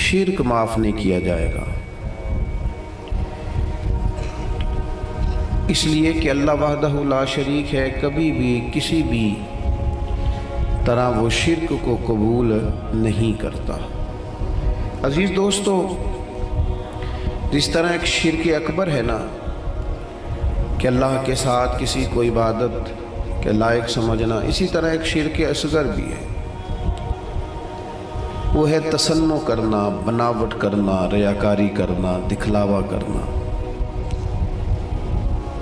شرک معاف نہیں کیا جائے گا، اس لیے کہ اللہ وحدہ لا شریک ہے، کبھی بھی کسی بھی طرح وہ شرک کو قبول نہیں کرتا۔ عزیز دوستو، جس طرح ایک شرک اکبر ہے نا کہ اللہ کے ساتھ کسی کو عبادت کے لائق سمجھنا، اسی طرح ایک شرک اصغر بھی ہے، وہ ہے تصنع کرنا، بناوٹ کرنا، ریاکاری کرنا، دکھلاوا کرنا،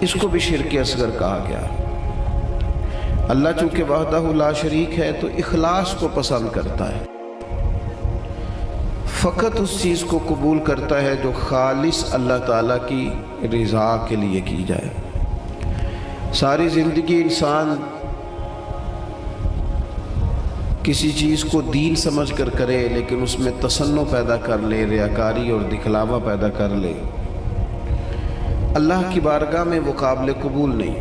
اس کو بھی شرک اصغر کہا گیا۔ اللہ چونکہ وحدہ لا شریک ہے تو اخلاص کو پسند کرتا ہے، فقط اس چیز کو قبول کرتا ہے جو خالص اللہ تعالیٰ کی رضا کے لیے کی جائے۔ ساری زندگی انسان کسی چیز کو دین سمجھ کر کرے، لیکن اس میں تصنع پیدا کر لے، ریاکاری اور دکھلاوا پیدا کر لے، اللہ کی بارگاہ میں وہ قابل قبول نہیں۔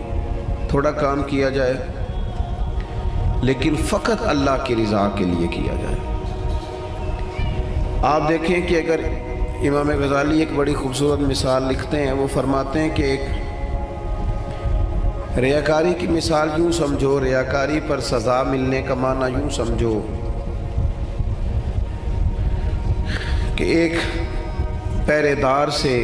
تھوڑا کام کیا جائے لیکن فقط اللہ کی رضا کے لیے کیا جائے۔ آپ دیکھیں کہ اگر امام غزالی ایک بڑی خوبصورت مثال لکھتے ہیں، وہ فرماتے ہیں کہ ایک ریاکاری کی مثال یوں سمجھو، ریاکاری پر سزا ملنے کا معنی یوں سمجھو کہ ایک پہرے دار سے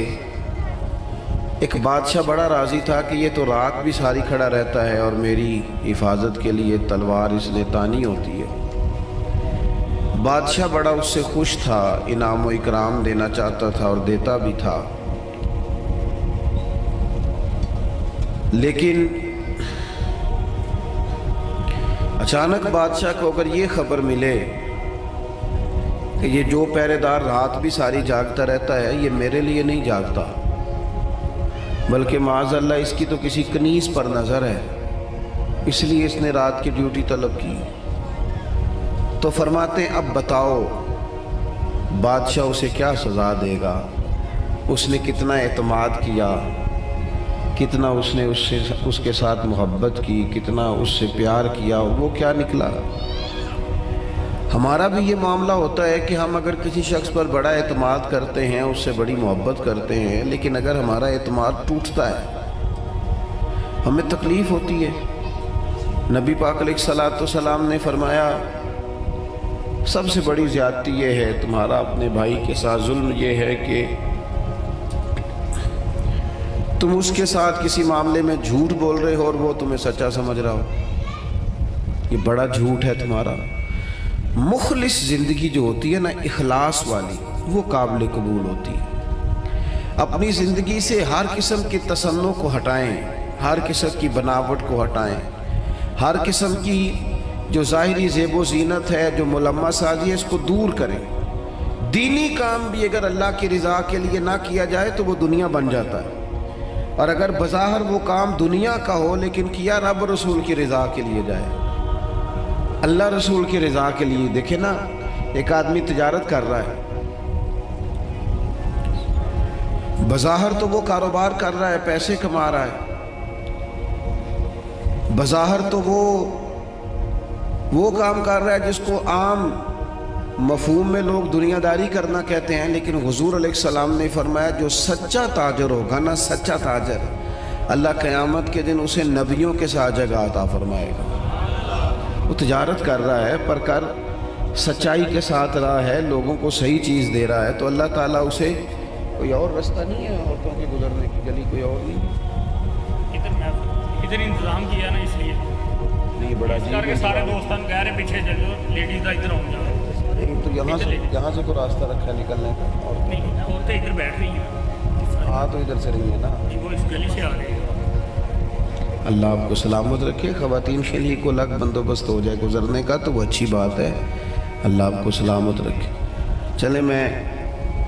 ایک بادشاہ بڑا راضی تھا کہ یہ تو رات بھی ساری کھڑا رہتا ہے اور میری حفاظت کے لیے تلوار اس نے تانی ہوتی ہے۔ بادشاہ بڑا اس سے خوش تھا، انعام و اکرام دینا چاہتا تھا اور دیتا بھی تھا، لیکن اچانک بادشاہ کو اگر یہ خبر ملے کہ یہ جو پہرے دار رات بھی ساری جاگتا رہتا ہے یہ میرے لیے نہیں جاگتا، بلکہ معاذ اللہ اس کی تو کسی کنیز پر نظر ہے، اس لیے اس نے رات کی ڈیوٹی طلب کی، تو فرماتے ہیں اب بتاؤ بادشاہ اسے کیا سزا دے گا؟ اس نے کتنا اعتماد کیا، کتنا اس نے اس کے ساتھ محبت کی، کتنا اس سے پیار کیا، وہ کیا نکلا؟ ہمارا بھی یہ معاملہ ہوتا ہے کہ ہم اگر کسی شخص پر بڑا اعتماد کرتے ہیں، اس سے بڑی محبت کرتے ہیں، لیکن اگر ہمارا اعتماد ٹوٹتا ہے ہمیں تکلیف ہوتی ہے۔ نبی پاک علیہ الصلوۃ والسلام نے فرمایا سب سے بڑی زیادتی یہ ہے تمہارا اپنے بھائی کے ساتھ ظلم، یہ ہے کہ تم اس کے ساتھ کسی معاملے میں جھوٹ بول رہے ہو اور وہ تمہیں سچا سمجھ رہا ہو، یہ بڑا جھوٹ ہے تمہارا۔ مخلص زندگی جو ہوتی ہے نا، اخلاص والی، وہ قابل قبول ہوتی ہے۔ اپنی زندگی سے ہر قسم کے تصنع کو ہٹائیں، ہر قسم کی بناوٹ کو ہٹائیں، ہر قسم کی جو ظاہری زیب و زینت ہے، جو ملمہ سازی ہے، اس کو دور کریں۔ دینی کام بھی اگر اللہ کی رضا کے لیے نہ کیا جائے تو وہ دنیا بن جاتا ہے، اور اگر بظاہر وہ کام دنیا کا ہو لیکن کیا رب رسول کی رضا کے لیے جائے، اللہ رسول کی رضا کے لیے۔ دیکھیں نا، ایک آدمی تجارت کر رہا ہے، بظاہر تو وہ کاروبار کر رہا ہے، پیسے کما رہا ہے، بظاہر تو وہ کام کر رہا ہے جس کو عام مفہوم میں لوگ دنیا داری کرنا کہتے ہیں، لیکن حضور علیہ السلام نے فرمایا جو سچا تاجر ہوگا نا، سچا تاجر، اللہ قیامت کے دن اسے نبیوں کے ساتھ جگہ عطا فرمائے گا۔ وہ تجارت کر رہا ہے پر کر سچائی کے ساتھ رہا ہے، لوگوں کو صحیح چیز دے رہا ہے، تو اللہ تعالیٰ اسے کوئی اور رستہ نہیں ہے عورتوں کے گزرنے کی، گلی کوئی اور نہیں، ادھر انتظام کیا نا، اس لیے نہیں بڑا جی کر کے سارے دوستان کہہ رہے پیچھے چلو، لیڈیز کا ادھر ہوں جانا، تو یہاں سے کوئی راستہ رکھا نکلنے کا، اور نہیں عورتیں ادھر بیٹھ رہی ہیں، ہاں تو ادھر سے رہی ہے نا، وہ اس گلی سے آ رہے ہیں۔ اللہ آپ کو سلامت رکھے، خواتین کے لیے کو الگ بندوبست ہو جائے گزرنے کا تو وہ اچھی بات ہے، اللہ آپ کو سلامت رکھے۔ چلیں میں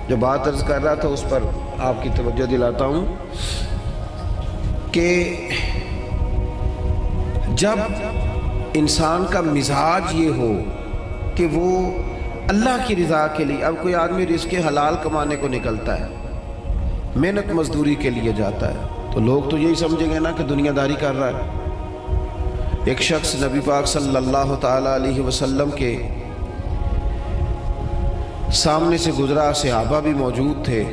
جو بات عرض کر رہا تھا اس پر آپ کی توجہ دلاتا ہوں کہ جب انسان کا مزاج یہ ہو کہ وہ اللہ کی رضا کے لیے، اب کوئی آدمی رزق حلال کمانے کو نکلتا ہے، محنت مزدوری کے لیے جاتا ہے، تو لوگ تو یہی سمجھیں گے نا کہ دنیا داری کر رہا ہے۔ ایک شخص نبی پاک صلی اللہ تعالیٰ علیہ وسلم کے سامنے سے گزرا، صحابہ بھی موجود تھے.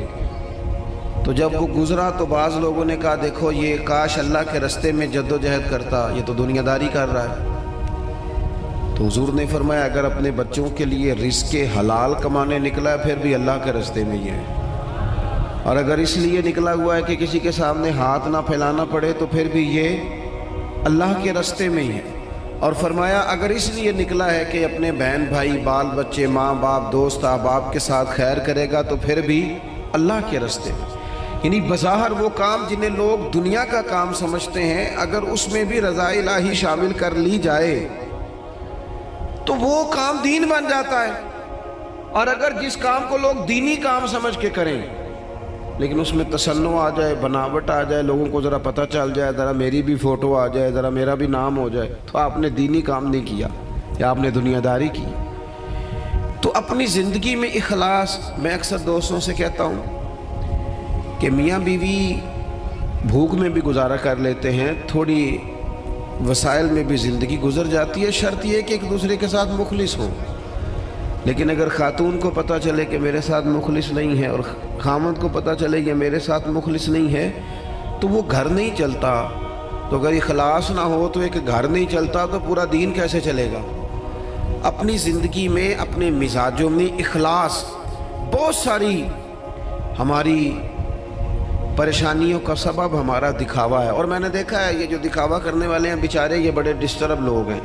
تو جب وہ گزرا تو بعض لوگوں نے کہا دیکھو یہ کاش اللہ کے رستے میں جد و جہد کرتا، یہ تو دنیا داری کر رہا ہے. تو حضور نے فرمایا اگر اپنے بچوں کے لیے رزق حلال کمانے نکلا ہے پھر بھی اللہ کے رستے میں ہی ہے، اور اگر اس لیے نکلا ہوا ہے کہ کسی کے سامنے ہاتھ نہ پھیلانا پڑے تو پھر بھی یہ اللہ کے رستے میں ہی ہے. اور فرمایا اگر اس لیے نکلا ہے کہ اپنے بہن بھائی بال بچے ماں باپ دوست احباب کے ساتھ خیر کرے گا تو پھر بھی اللہ کے رستے میں. یعنی بظاہر وہ کام جنہیں لوگ دنیا کا کام سمجھتے ہیں اگر اس میں بھی رضا الہی شامل کر لی جائے تو وہ کام دین بن جاتا ہے. اور اگر جس کام کو لوگ دینی کام سمجھ کے کریں لیکن اس میں تصنع آ جائے، بناوٹ آ جائے، لوگوں کو ذرا پتہ چل جائے، ذرا میری بھی فوٹو آ جائے، ذرا میرا بھی نام ہو جائے، تو آپ نے دینی کام نہیں کیا یا آپ نے دنیا داری کی. تو اپنی زندگی میں اخلاص، میں اکثر دوستوں سے کہتا ہوں کہ میاں بیوی بھوک میں بھی گزارا کر لیتے ہیں، تھوڑی وسائل میں بھی زندگی گزر جاتی ہے، شرط یہ کہ ایک دوسرے کے ساتھ مخلص ہوں. لیکن اگر خاتون کو پتہ چلے کہ میرے ساتھ مخلص نہیں ہے اور خامد کو پتہ چلے کہ میرے ساتھ مخلص نہیں ہے تو وہ گھر نہیں چلتا. تو اگر اخلاص نہ ہو تو ایک گھر نہیں چلتا تو پورا دین کیسے چلے گا. اپنی زندگی میں اپنے مزاجوں میں اخلاص، بہت ساری ہماری پریشانیوں کا سبب ہمارا دکھاوا ہے. اور میں نے دیکھا ہے یہ جو دکھاوا کرنے والے ہیں بیچارے یہ بڑے ڈسٹرب لوگ ہیں،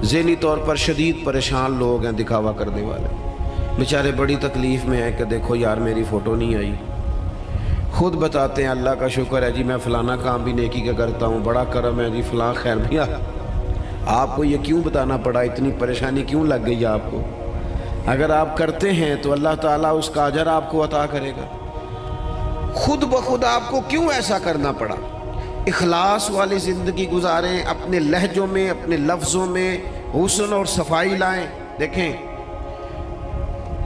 ذہنی طور پر شدید پریشان لوگ ہیں. دکھاوا کرنے والے بیچارے بڑی تکلیف میں ہیں کہ دیکھو یار میری فوٹو نہیں آئی. خود بتاتے ہیں اللہ کا شکر ہے جی میں فلانا کام بھی نیکی کا کرتا ہوں، بڑا کرم ہے جی فلاں خیر بھی. آپ کو یہ کیوں بتانا پڑا، اتنی پریشانی کیوں لگ گئی آپ کو؟ اگر آپ کرتے ہیں تو اللہ تعالیٰ اس کا اجر آپ کو عطا کرے گا. خود بخود آپ کو کیوں ایسا کرنا پڑا؟ اخلاص والی زندگی گزاریں، اپنے لہجوں میں اپنے لفظوں میں حسن اور صفائی لائیں. دیکھیں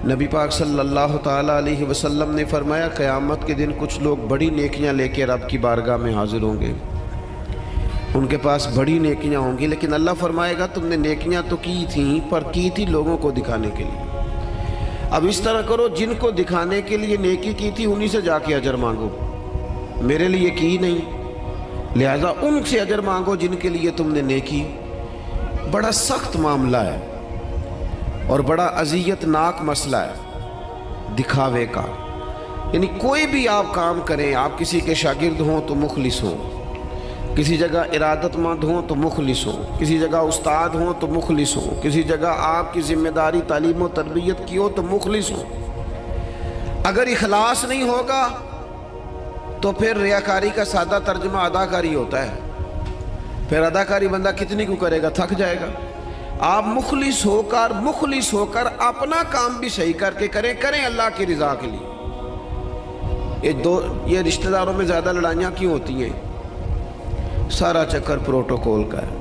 نبی پاک صلی اللہ تعالیٰ علیہ وسلم نے فرمایا قیامت کے دن کچھ لوگ بڑی نیکیاں لے کے رب کی بارگاہ میں حاضر ہوں گے، ان کے پاس بڑی نیکیاں ہوں گی، لیکن اللہ فرمائے گا تم نے نیکیاں تو کی تھیں پر کی تھی لوگوں کو دکھانے کے لیے. اب اس طرح کرو جن کو دکھانے کے لیے نیکی کی تھی انہی سے جا کے اجر مانگو، میرے لیے کی نہیں، لہذا ان سے اجر مانگو جن کے لیے تم نے نیکی. بڑا سخت معاملہ ہے اور بڑا اذیت ناک مسئلہ ہے دکھاوے کا. یعنی کوئی بھی آپ کام کریں، آپ کسی کے شاگرد ہوں تو مخلص ہوں، کسی جگہ ارادت مند ہوں تو مخلص ہوں، کسی جگہ استاد ہوں تو مخلص ہوں، کسی جگہ آپ کی ذمہ داری تعلیم و تربیت کی ہو تو مخلص ہوں. اگر اخلاص نہیں ہوگا تو پھر ریاکاری کا سادہ ترجمہ اداکاری ہوتا ہے. پھر اداکاری بندہ کتنی کو کرے گا، تھک جائے گا. آپ مخلص ہو کر اپنا کام بھی صحیح کر کے کریں اللہ کی رضا کے لیے. یہ رشتہ داروں میں زیادہ لڑائیاں کیوں ہوتی ہیں؟ سارا چکر پروٹوکول کا ہے،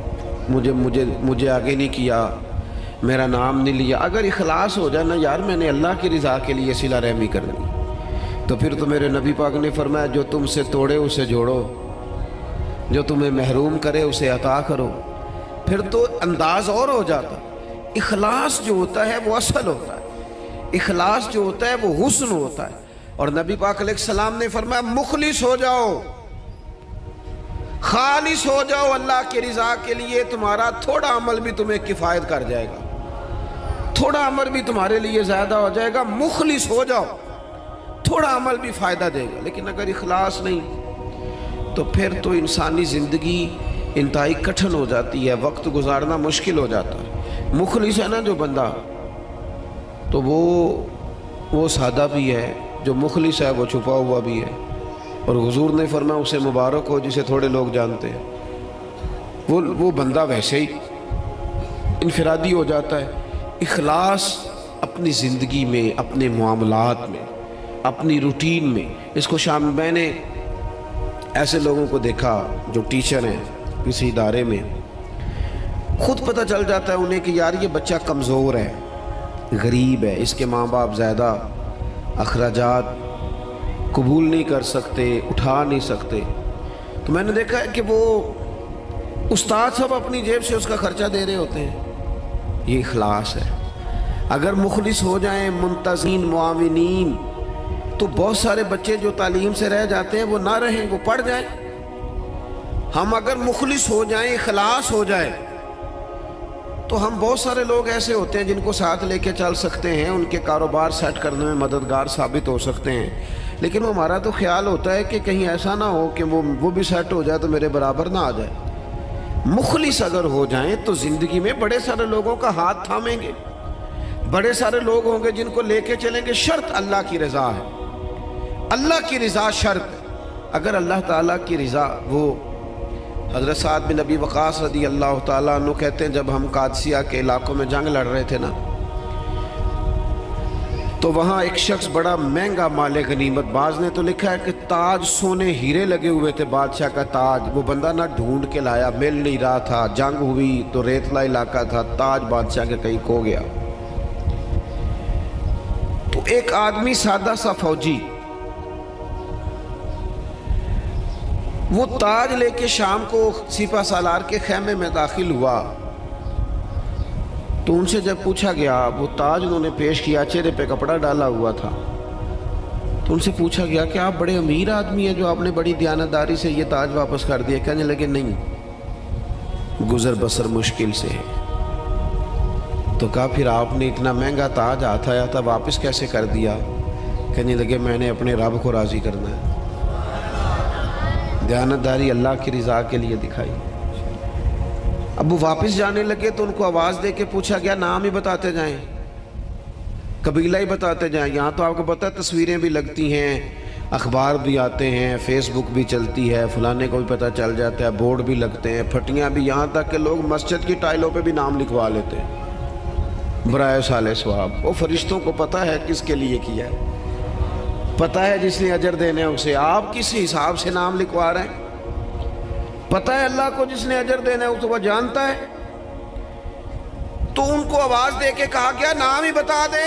مجھے آگے نہیں کیا، میرا نام نہیں لیا. اگر اخلاص ہو جائے نا یار میں نے اللہ کی رضا کے لیے صلہ رحمی کرنی تو پھر تو میرے نبی پاک نے فرمایا جو تم سے توڑے اسے جوڑو، جو تمہیں محروم کرے اسے عطا کرو. پھر تو انداز اور ہو جاتا. اخلاص جو ہوتا ہے وہ اصل ہوتا ہے، اخلاص جو ہوتا ہے وہ حسن ہوتا ہے. اور نبی پاک علیہ السلام نے فرمایا مخلص ہو جاؤ، خالص ہو جاؤ اللہ کی رضا کے لیے، تمہارا تھوڑا عمل بھی تمہیں کفایت کر جائے گا، تھوڑا عمل بھی تمہارے لیے زیادہ ہو جائے گا. مخلص ہو جاؤ، تھوڑا عمل بھی فائدہ دے گا. لیکن اگر اخلاص نہیں تو پھر تو انسانی زندگی انتہائی کٹھن ہو جاتی ہے، وقت گزارنا مشکل ہو جاتا ہے. مخلص ہے نا جو بندہ تو وہ سادہ بھی ہے، جو مخلص ہے وہ چھپا ہوا بھی ہے. اور حضور نے فرمایا اسے مبارک ہو جسے تھوڑے لوگ جانتے ہیں. وہ بندہ ویسے ہی انفرادی ہو جاتا ہے. اخلاص اپنی زندگی میں، اپنے معاملات میں، اپنی روٹین میں. اس کو میں نے ایسے لوگوں کو دیکھا جو ٹیچر ہیں کسی ادارے میں، خود پتہ چل جاتا ہے انہیں کہ یار یہ بچہ کمزور ہے، غریب ہے، اس کے ماں باپ زیادہ اخراجات قبول نہیں کر سکتے، اٹھا نہیں سکتے. تو میں نے دیکھا ہے کہ وہ استاد سب اپنی جیب سے اس کا خرچہ دے رہے ہوتے ہیں. یہ اخلاص ہے. اگر مخلص ہو جائیں منتظرین معاونین تو بہت سارے بچے جو تعلیم سے رہ جاتے ہیں وہ نہ رہیں، وہ پڑھ جائیں۔ ہم اگر مخلص ہو جائیں، اخلاص ہو جائے تو ہم بہت سارے لوگ ایسے ہوتے ہیں جن کو ساتھ لے کے چل سکتے ہیں، ان کے کاروبار سیٹ کرنے میں مددگار ثابت ہو سکتے ہیں، لیکن ہمارا تو خیال ہوتا ہے کہ کہیں ایسا نہ ہو کہ وہ بھی سیٹ ہو جائے تو میرے برابر نہ آ جائے۔ مخلص اگر ہو جائیں تو زندگی میں بڑے سارے لوگوں کا ہاتھ تھامیں گے، بڑے سارے لوگ ہوں گے جن کو لے کے چلیں گے۔ شرط اللہ کی رضا ہے، اللہ کی رضا شرط ہے۔ اگر اللہ تعالیٰ کی رضا، وہ حضرت سعد بن ابی وقاص رضی اللہ تعالیٰ عنہ کہتے ہیں جب ہم قادسیہ کے علاقوں میں جنگ لڑ رہے تھے نا، تو وہاں ایک شخص بڑا مہنگا مال غنیمت، بعض نے تو لکھا ہے کہ تاج سونے ہیرے لگے ہوئے تھے، بادشاہ کا تاج، وہ بندہ نہ ڈھونڈ کے لایا، مل نہیں رہا تھا، جنگ ہوئی تو ریتلا علاقہ تھا، تاج بادشاہ کے کہیں کھو گیا۔ تو ایک آدمی سادہ سا فوجی وہ تاج لے کے شام کو سپہ سالار کے خیمے میں داخل ہوا، تو ان سے جب پوچھا گیا، وہ تاج انہوں نے پیش کیا، چہرے پہ کپڑا ڈالا ہوا تھا، تو ان سے پوچھا گیا کہ آپ بڑے امیر آدمی ہیں جو آپ نے بڑی دیانتداری سے یہ تاج واپس کر دیا؟ کہنے لگے نہیں، گزر بسر مشکل سے ہے۔ تو کہا پھر آپ نے اتنا مہنگا تاج ہاتھ آیا تھا واپس کیسے کر دیا؟ کہنے لگے میں نے اپنے رب کو راضی کرنا ہے، دیانتداری اللہ کی رضا کے لیے دکھائی۔ اب وہ واپس جانے لگے تو ان کو آواز دے کے پوچھا گیا نام ہی بتاتے جائیں، قبیلہ ہی بتاتے جائیں۔ یہاں تو آپ کو پتہ ہے تصویریں بھی لگتی ہیں، اخبار بھی آتے ہیں، فیس بک بھی چلتی ہے، فلانے کو بھی پتہ چل جاتا ہے، بورڈ بھی لگتے ہیں، پھٹیاں بھی، یہاں تک کہ لوگ مسجد کی ٹائلوں پہ بھی نام لکھوا لیتے ہیں برائے صالح ثواب۔ وہ فرشتوں کو پتہ ہے کس کے لیے کیا ہے، پتہ ہے جس نے اجر دینے ہیں اسے، آپ کس حساب سے نام لکھوا رہے ہیں؟ پتہ ہے اللہ کو جس نے اجر دینا ہے اس کو وہ جانتا ہے۔ تو ان کو آواز دے کے کہا گیا نام ہی بتا دے۔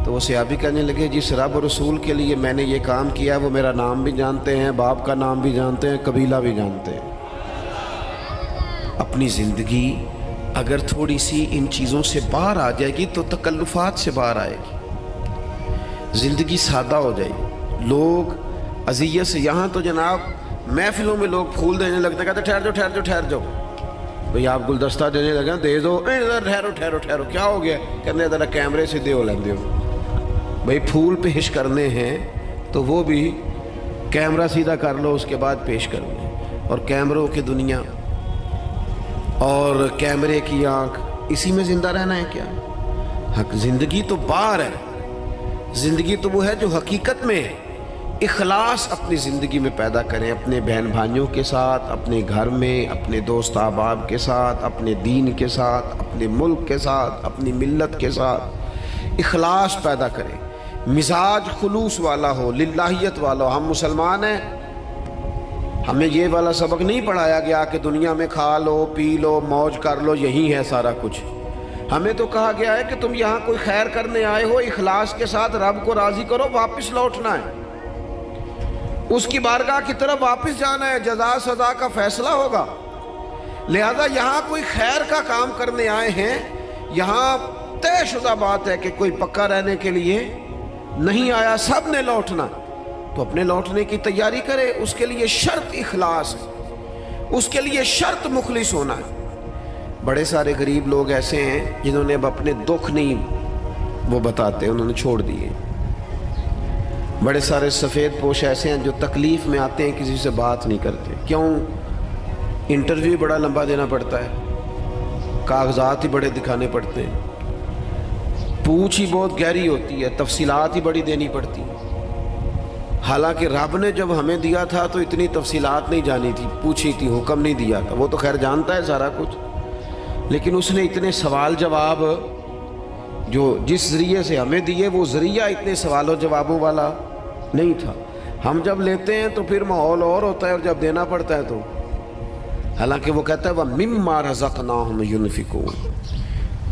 تو وہ صحابی کہنے لگے جس رب اور رسول کے لیے میں نے یہ کام کیا وہ میرا نام بھی جانتے ہیں، باپ کا نام بھی جانتے ہیں، قبیلہ بھی جانتے ہیں۔ اپنی زندگی اگر تھوڑی سی ان چیزوں سے باہر آ جائے گی تو تکلفات سے باہر آئے گی، زندگی سادہ ہو جائے گی۔ لوگ اذیت سے، یہاں تو جناب محفلوں میں لوگ پھول دینے لگتے ہیں، کہتے ہیں ٹھہر جاؤ بھئی آپ گلدستہ دینے لگے دے دو، ٹھہرو کیا ہو گیا؟ کہتے ہیں ذرا کیمرے سے دیو لیندے ہو بھئی، پھول پیش کرنے ہیں تو وہ بھی کیمرہ سیدھا کر لو اس کے بعد پیش کرنے، اور کیمروں کی دنیا اور کیمرے کی آنکھ، اسی میں زندہ رہنا ہے کیا؟ زندگی تو باہر ہے، زندگی تو وہ ہے جو حقیقت میں ہے۔ اخلاص اپنی زندگی میں پیدا کریں، اپنے بہن بھائیوں کے ساتھ، اپنے گھر میں، اپنے دوست احباب کے ساتھ، اپنے دین کے ساتھ، اپنے ملک کے ساتھ، اپنی ملت کے ساتھ اخلاص پیدا کریں، مزاج خلوص والا ہو، للہیت والا ہو۔ ہم مسلمان ہیں، ہمیں یہ والا سبق نہیں پڑھایا گیا کہ دنیا میں کھا لو پی لو موج کر لو یہی ہے سارا کچھ۔ ہمیں تو کہا گیا ہے کہ تم یہاں کوئی خیر کرنے آئے ہو، اخلاص کے ساتھ رب کو راضی کرو، واپس لوٹنا ہے، اس کی بارگاہ کی طرف واپس جانا ہے، جزا سزا کا فیصلہ ہوگا۔ لہذا یہاں کوئی خیر کا کام کرنے آئے ہیں، یہاں طے شدہ بات ہے کہ کوئی پکا رہنے کے لیے نہیں آیا، سب نے لوٹنا، تو اپنے لوٹنے کی تیاری کرے، اس کے لیے شرط اخلاص ہے، اس کے لیے شرط مخلص ہونا ہے۔ بڑے سارے غریب لوگ ایسے ہیں جنہوں نے اب اپنے دکھ نہیں وہ بتاتے، انہوں نے چھوڑ دیے۔ بڑے سارے سفید پوش ایسے ہیں جو تکلیف میں آتے ہیں کسی سے بات نہیں کرتے، کیوں؟ انٹرویو بڑا لمبا دینا پڑتا ہے، کاغذات ہی بڑے دکھانے پڑتے ہیں، پوچھ ہی بہت گہری ہوتی ہے، تفصیلات ہی بڑی دینی پڑتی ہیں۔ حالانکہ رب نے جب ہمیں دیا تھا تو اتنی تفصیلات نہیں جانی تھی، پوچھی تھی، حکم نہیں دیا تھا، وہ تو خیر جانتا ہے سارا کچھ، لیکن اس نے اتنے سوال جواب جو جس ذریعے سے ہمیں دیے وہ ذریعہ اتنے سوال و جوابوں والا نہیں تھا۔ ہم جب لیتے ہیں تو پھر ماحول اور ہوتا ہے، اور جب دینا پڑتا ہے تو حالانکہ وہ کہتا ہے وَمِمَّا رَزَقْنَاهُمْ يُنْفِقُونَ،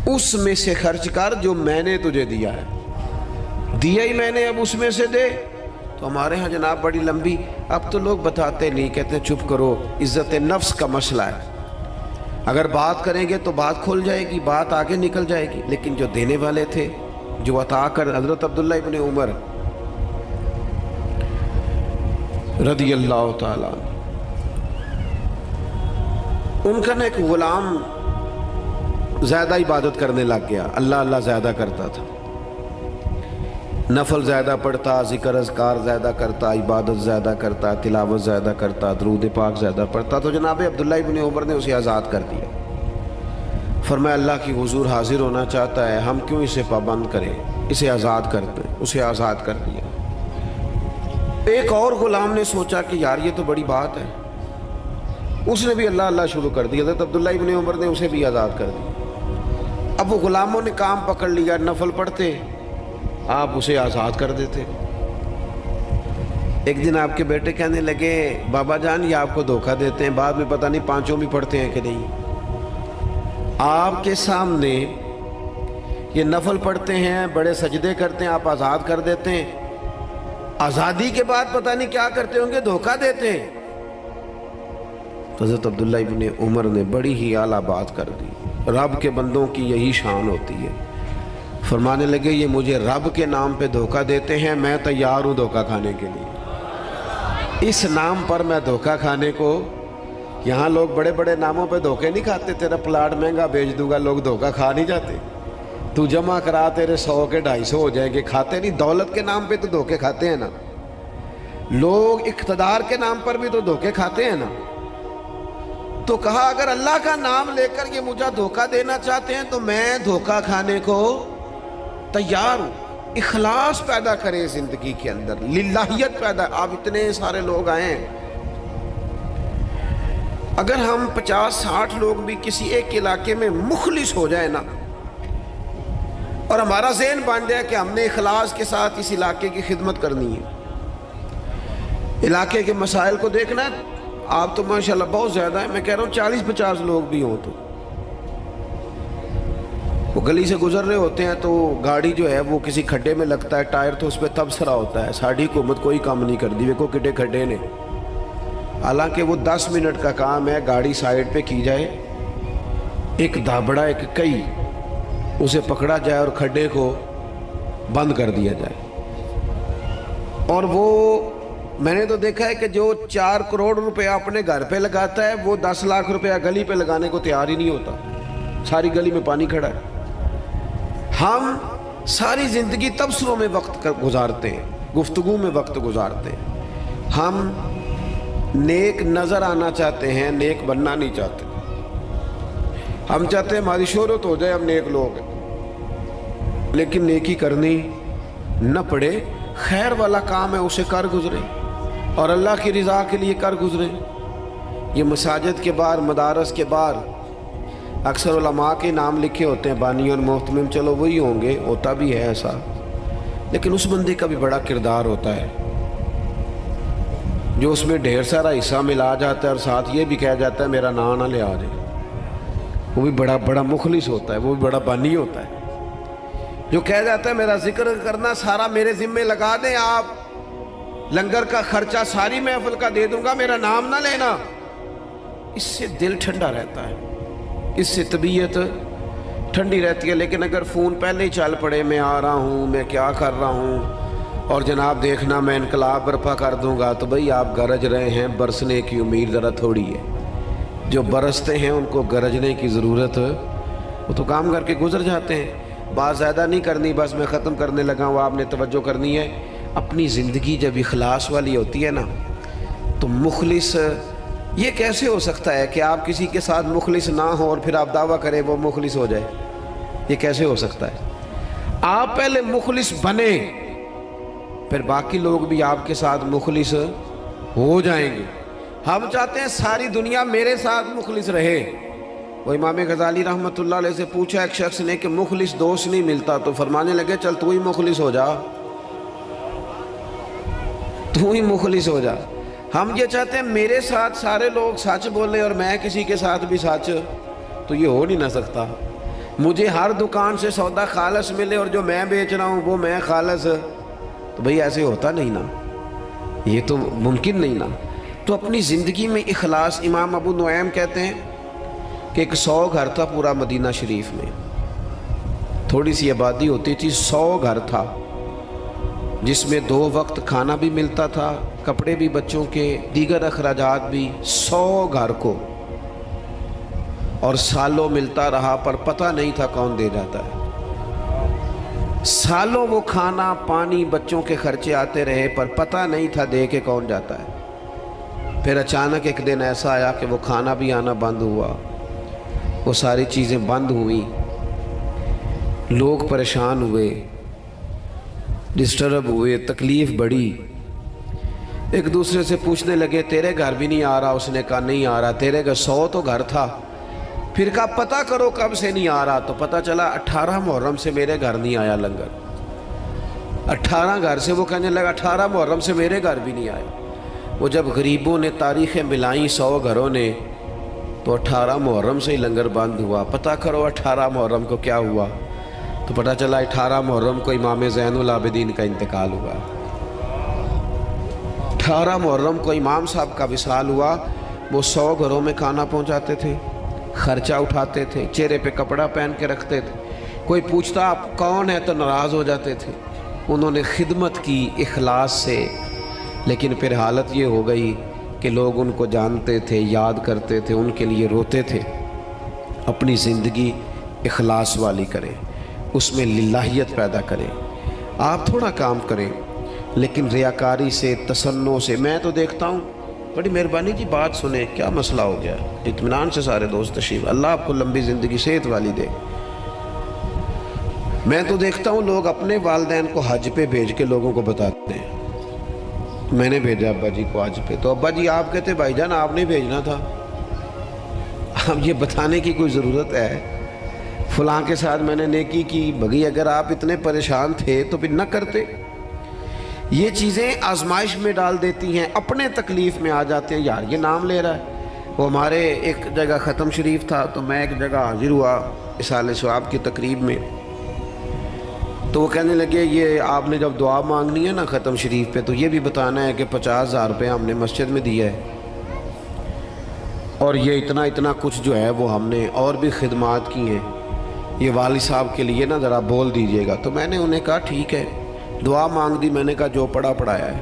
اس میں سے خرچ کر جو میں نے تجھے دیا ہے، دیا ہی میں نے، اب اس میں سے دے۔ تو ہمارے ہاں جناب بڑی لمبی، اب تو لوگ بتاتے نہیں، کہتے ہیں چپ کرو، عزت نفس کا مسئلہ ہے، اگر بات کریں گے تو بات کھل جائے گی، بات آگے نکل جائے گی، لیکن جو دینے والے تھے، جو عطا کر، حضرت عبداللہ ابن عمر رضی اللہ تعالیٰ، ان کا نا ایک غلام زیادہ عبادت کرنے لگ گیا، اللہ اللہ زیادہ کرتا تھا، نفل زیادہ پڑھتا، ذکر اذکار زیادہ کرتا، عبادت زیادہ کرتا، تلاوت زیادہ کرتا، درود پاک زیادہ پڑھتا، تو جناب عبداللہ ابن عمر نے اسے آزاد کر دیا۔ فرمایا اللہ کی حضور حاضر ہونا چاہتا ہے، ہم کیوں اسے پابند کریں، اسے آزاد کر دیں، اسے آزاد کر دیا۔ ایک اور غلام نے سوچا کہ یار یہ تو بڑی بات ہے، اس نے بھی اللہ اللہ شروع کر دیا، حضرت عبداللہ ابن عمر نے اسے بھی آزاد کر دیا۔ اب وہ غلاموں نے کام پکڑ لیا، نفل پڑھتے، آپ اسے آزاد کر دیتے۔ ایک دن آپ کے بیٹے کہنے لگے بابا جان یہ آپ کو دھوکہ دیتے ہیں، بعد میں پتہ نہیں پانچوں بھی پڑھتے ہیں کہ نہیں، آپ کے سامنے یہ نفل پڑھتے ہیں، بڑے سجدے کرتے ہیں، آپ آزاد کر دیتے ہیں، آزادی کے بعد پتہ نہیں کیا کرتے ہوں گے، دھوکہ دیتے ہیں۔ حضرت عبداللہ ابن عمر نے بڑی ہی اعلیٰ بات کر دی، رب کے بندوں کی یہی شان ہوتی ہے۔ فرمانے لگے یہ مجھے رب کے نام پہ دھوکہ دیتے ہیں، میں تیار ہوں دھوکہ کھانے کے لیے، اس نام پر میں دھوکہ کھانے کو، یہاں لوگ بڑے بڑے ناموں پہ دھوکے نہیں کھاتے، تیرا پلاٹ مہنگا بیچ دوں گا، لوگ دھوکہ کھا نہیں جاتے، تو جمع کرا تیرے 100 کے 250 ہو جائیں گے، کھاتے نہیں، دولت کے نام پہ تو دھوکے کھاتے ہیں نا، لوگ اقتدار کے نام پر بھی تو دھوکے کھاتے ہیں نا۔ تو کہا اگر اللہ کا نام لے کر یہ مجھے دھوکہ دینا چاہتے ہیں تو میں دھوکہ کھانے کو تیار ہوں۔ اخلاص پیدا کریں زندگی کے اندر، للہیت پیدا۔ آپ اتنے سارے لوگ آئے ہیں، اگر ہم 50-60 لوگ بھی کسی ایک علاقے میں مخلص ہو جائے نا، اور ہمارا ذہن بن جائے کہ ہم نے اخلاص کے ساتھ اس علاقے کی خدمت کرنی ہے، علاقے کے مسائل کو دیکھنا ہے، آپ تو ماشاءاللہ بہت زیادہ ہیں، میں کہہ رہا ہوں 40-50 لوگ بھی ہوں، تو وہ گلی سے گزر رہے ہوتے ہیں تو گاڑی جو ہے وہ کسی کھڈے میں لگتا ہے، ٹائر تو اس پہ تبصرہ ہوتا ہے، ساڑھی حکومت کوئی کام نہیں کر دی، وہ کٹے کھڈے نے، حالانکہ وہ 10 منٹ کا کام ہے، گاڑی سائیڈ پہ کی جائے، ایک دھابڑا ایک کئی اسے پکڑا جائے اور کھڈے کو بند کر دیا جائے۔ اور وہ میں نے تو دیکھا ہے کہ جو 4 کروڑ روپے اپنے گھر پہ لگاتا ہے وہ 10 لاکھ روپیہ گلی پہ لگانے کو تیار ہی نہیں ہوتا، ساری گلی میں پانی کھڑا ہے۔ ہم ساری زندگی تبصروں میں وقت گزارتے ہیں، گفتگو میں وقت گزارتے ہیں، ہم نیک نظر آنا چاہتے ہیں، نیک بننا نہیں چاہتے، ہم چاہتے ہیں ہماری شہرت ہو جائے، ہم نیک لوگ ہیں، لیکن نیکی کرنی نہ پڑے، خیر والا کام ہے اسے کر گزرے اور اللہ کی رضا کے لیے کر گزرے۔ یہ مساجد کے باہر، مدارس کے باہر اکثر علماء کے نام لکھے ہوتے ہیں، بانی اور محتمم، چلو وہی ہوں گے، ہوتا بھی ہے ایسا، لیکن اس بندے کا بھی بڑا کردار ہوتا ہے جو اس میں ڈھیر سارا حصہ ملا جاتا ہے اور ساتھ یہ بھی کہہ جاتا ہے میرا نام نہ لے آ جائے، وہ بھی بڑا مخلص ہوتا ہے، وہ بھی بڑا بانی ہوتا ہے، جو کہہ جاتا ہے میرا ذکر کرنا سارا میرے ذمے لگا دیں، آپ لنگر کا خرچہ ساری محفل کا دے دوں گا، میرا نام نہ لینا۔ اس سے دل ٹھنڈا رہتا ہے، اس سے طبیعت ٹھنڈی رہتی ہے۔ لیکن اگر فون پہلے ہی چل پڑے، میں آ رہا ہوں، میں کیا کر رہا ہوں، اور جناب دیکھنا میں انقلاب برپا کر دوں گا، تو بھئی آپ گرج رہے ہیں، برسنے کی امید ذرا تھوڑی ہے، جو برستے ہیں ان کو گرجنے کی ضرورت، وہ تو کام کر کے گزر جاتے ہیں۔ بات زیادہ نہیں کرنی، بس میں ختم کرنے لگا ہوں، آپ نے توجہ کرنی ہے۔ اپنی زندگی جب اخلاص والی ہوتی ہے نا تو مخلص، یہ کیسے ہو سکتا ہے کہ آپ کسی کے ساتھ مخلص نہ ہو اور پھر آپ دعویٰ کریں وہ مخلص ہو جائے؟ یہ کیسے ہو سکتا ہے؟ آپ پہلے مخلص بنے، پھر باقی لوگ بھی آپ کے ساتھ مخلص ہو جائیں گے۔ ہم چاہتے ہیں ساری دنیا میرے ساتھ مخلص رہے۔ وہ امام غزالی رحمۃ اللہ علیہ سے پوچھا ایک شخص نے کہ مخلص دوست نہیں ملتا، تو فرمانے لگے چل تو ہی مخلص ہو جا، تو ہی مخلص ہو جا۔ ہم یہ چاہتے ہیں میرے ساتھ سارے لوگ سچ بولیں اور میں کسی کے ساتھ بھی سچ، تو یہ ہو نہیں نہ سکتا۔ مجھے ہر دکان سے سودا خالص ملے اور جو میں بیچ رہا ہوں وہ میں خالص، تو بھئی ایسے ہوتا نہیں نا، یہ تو ممکن نہیں نا۔ تو اپنی زندگی میں اخلاص، امام ابو نعیم کہتے ہیں کہ ایک 100 گھر تھا پورا مدینہ شریف میں، تھوڑی سی آبادی ہوتی تھی، 100 گھر تھا جس میں 2 وقت کھانا بھی ملتا تھا، کپڑے بھی بچوں کے، دیگر اخراجات بھی، 100 گھر کو، اور سالوں ملتا رہا پر پتہ نہیں تھا کون دے جاتا ہے۔ سالوں وہ کھانا پانی بچوں کے خرچے آتے رہے پر پتہ نہیں تھا دے کے کون جاتا ہے۔ پھر اچانک ایک دن ایسا آیا کہ وہ کھانا بھی آنا بند ہوا، وہ ساری چیزیں بند ہوئیں، لوگ پریشان ہوئے، ڈسٹرب ہوئے، تکلیف بڑھی، ایک دوسرے سے پوچھنے لگے تیرے گھر بھی نہیں آ رہا؟ اس نے کہا نہیں آ رہا۔ تیرے گھر 100 تو گھر تھا، پھر کہا پتہ کرو کب سے نہیں آ رہا، تو پتہ چلا 18 محرم سے میرے گھر نہیں آیا لنگر۔ 18 گھر سے وہ کہنے لگا 18 محرم سے میرے گھر بھی نہیں آیا۔ وہ جب غریبوں نے تاریخیں ملائیں 100 گھروں نے، تو 18 محرم سے ہی لنگر بند ہوا۔ پتہ کرو 18 محرم کو کیا ہوا، تو پتہ چلا 18 محرم کو امام زین العابدین کا انتقال ہوا۔ 18 محرم کو امام صاحب کا وصال ہوا۔ وہ 100 گھروں میں کھانا پہنچاتے تھے، خرچہ اٹھاتے تھے، چہرے پہ کپڑا پہن کے رکھتے تھے، کوئی پوچھتا آپ کون ہے تو ناراض ہو جاتے تھے۔ انہوں نے خدمت کی اخلاص سے، لیکن پھر حالت یہ ہو گئی کہ لوگ ان کو جانتے تھے، یاد کرتے تھے، ان کے لیے روتے تھے۔ اپنی زندگی اخلاص والی کریں، اس میں للہیت پیدا کریں۔ آپ تھوڑا کام کریں لیکن ریاکاری سے، تصنع سے۔ میں تو دیکھتا ہوں، بڑی مہربانی جی بات سنیں، کیا مسئلہ ہو گیا؟ اطمینان سے سارے دوست تشریف، اللہ آپ کو لمبی زندگی صحت والی دے۔ میں تو دیکھتا ہوں لوگ اپنے والدین کو حج پہ بھیج کے لوگوں کو بتاتے ہیں میں نے بھیجا ابا جی کو حج پہ، تو ابا جی آپ کہتے بھائی جان آپ نے بھیجنا تھا۔ اب یہ بتانے کی کوئی ضرورت ہے؟ فلاں کے ساتھ میں نے نیکی کی، بھگی اگر آپ اتنے پریشان تھے تو پھر نہ کرتے۔ یہ چیزیں آزمائش میں ڈال دیتی ہیں، اپنے تکلیف میں آ جاتے ہیں، یار یہ نام لے رہا ہے۔ وہ ہمارے ایک جگہ ختم شریف تھا، تو میں ایک جگہ حاضر ہوا اصال ثواب کی تقریب میں، تو وہ کہنے لگے یہ آپ نے جب دعا مانگنی ہے نا ختم شریف پہ، تو یہ بھی بتانا ہے کہ 50,000 روپے ہم نے مسجد میں دیا ہے، اور یہ اتنا کچھ جو ہے وہ ہم نے اور بھی خدمات کی ہیں، یہ والد صاحب کے لیے نا ذرا بول دیجئے گا۔ تو میں نے انہیں کہا ٹھیک ہے، دعا مانگ دی، میں نے کہا جو پڑھا پڑھایا ہے۔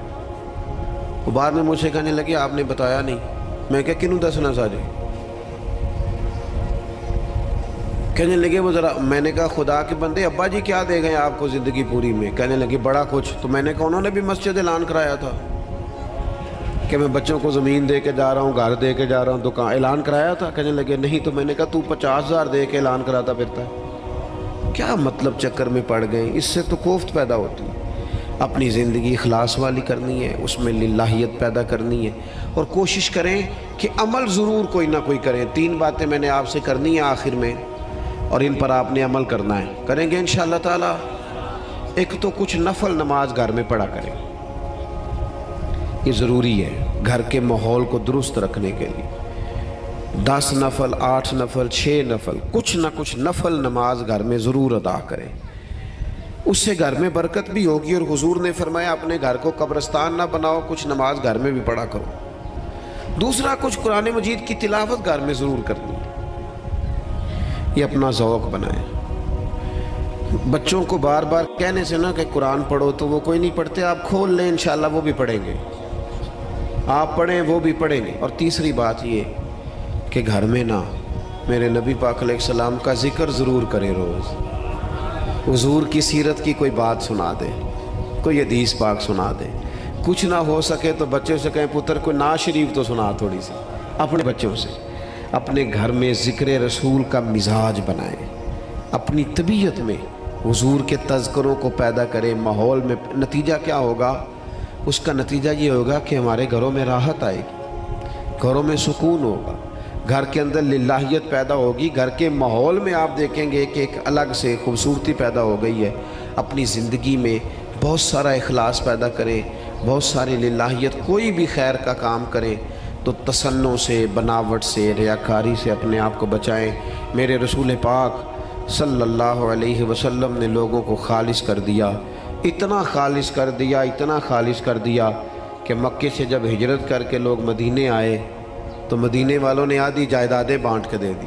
وہ بعد میں مجھ سے کہنے لگے آپ نے بتایا نہیں۔ میں کہا کنوں دسنا ساجے؟ کہنے لگے وہ ذرا، میں نے کہا خدا کے بندے ابا جی کیا دے گئے آپ کو زندگی پوری میں؟ کہنے لگے بڑا کچھ۔ تو میں نے کہا انہوں نے بھی مسجد اعلان کرایا تھا کہ میں بچوں کو زمین دے کے جا رہا ہوں، گھر دے کے جا رہا ہوں، دکان اعلان کرایا تھا؟ کہنے لگے نہیں۔ تو میں نے کہا تو 50,000 دے کے اعلان کراتا پھرتا ہے، کیا مطلب چکر میں پڑ گئے؟ اس سے تو کوفت پیدا ہوتی ہے۔ اپنی زندگی اخلاص والی کرنی ہے، اس میں للہیت پیدا کرنی ہے، اور کوشش کریں کہ عمل ضرور کوئی نہ کوئی کریں۔ 3 باتیں میں نے آپ سے کرنی ہیں آخر میں، اور ان پر آپ نے عمل کرنا ہے، کریں گے انشاءاللہ تعالی۔ ایک تو کچھ نفل نماز گھر میں پڑھا کریں، یہ ضروری ہے گھر کے ماحول کو درست رکھنے کے لیے۔ 10 نفل، 8 نفل، 6 نفل، کچھ نہ کچھ نفل نماز گھر میں ضرور ادا کریں، اس سے گھر میں برکت بھی ہوگی۔ اور حضور نے فرمایا اپنے گھر کو قبرستان نہ بناؤ، کچھ نماز گھر میں بھی پڑھا کرو۔ دوسرا، کچھ قرآن مجید کی تلاوت گھر میں ضرور کرنی ہے، یہ اپنا ذوق بنائیں۔ بچوں کو بار بار کہنے سے نہ کہ قرآن پڑھو تو وہ کوئی نہیں پڑھتے، آپ کھول لیں انشاءاللہ وہ بھی پڑھیں گے، آپ پڑھیں وہ بھی پڑھیں گے۔ اور تیسری بات یہ کہ گھر میں نا میرے نبی پاک علیہ السلام کا ذکر ضرور کریں، روز حضور کی سیرت کی کوئی بات سنا دیں، کوئی حدیث پاک سنا دیں۔ کچھ نہ ہو سکے تو بچوں سے کہیں پتر کوئی نعت شریف تو سنا تھوڑی سی، اپنے بچوں سے۔ اپنے گھر میں ذکر رسول کا مزاج بنائیں، اپنی طبیعت میں حضور کے تذکروں کو پیدا کریں ماحول میں۔ نتیجہ کیا ہوگا؟ اس کا نتیجہ یہ ہوگا کہ ہمارے گھروں میں راحت آئے گی، گھروں میں سکون ہوگا، گھر کے اندر للہیت پیدا ہوگی، گھر کے ماحول میں آپ دیکھیں گے کہ ایک الگ سے خوبصورتی پیدا ہو گئی ہے۔ اپنی زندگی میں بہت سارا اخلاص پیدا کریں، بہت ساری للہیت، کوئی بھی خیر کا کام کریں تو تصنع سے، بناوٹ سے، ریاکاری سے اپنے آپ کو بچائیں۔ میرے رسول پاک صلی اللہ علیہ وسلم نے لوگوں کو خالص کر دیا، اتنا خالص کر دیا، اتنا خالص کر دیا کہ مکے سے جب ہجرت کر کے لوگ مدینے آئے تو مدینے والوں نے آدھی جائیدادیں بانٹ کے دے دی۔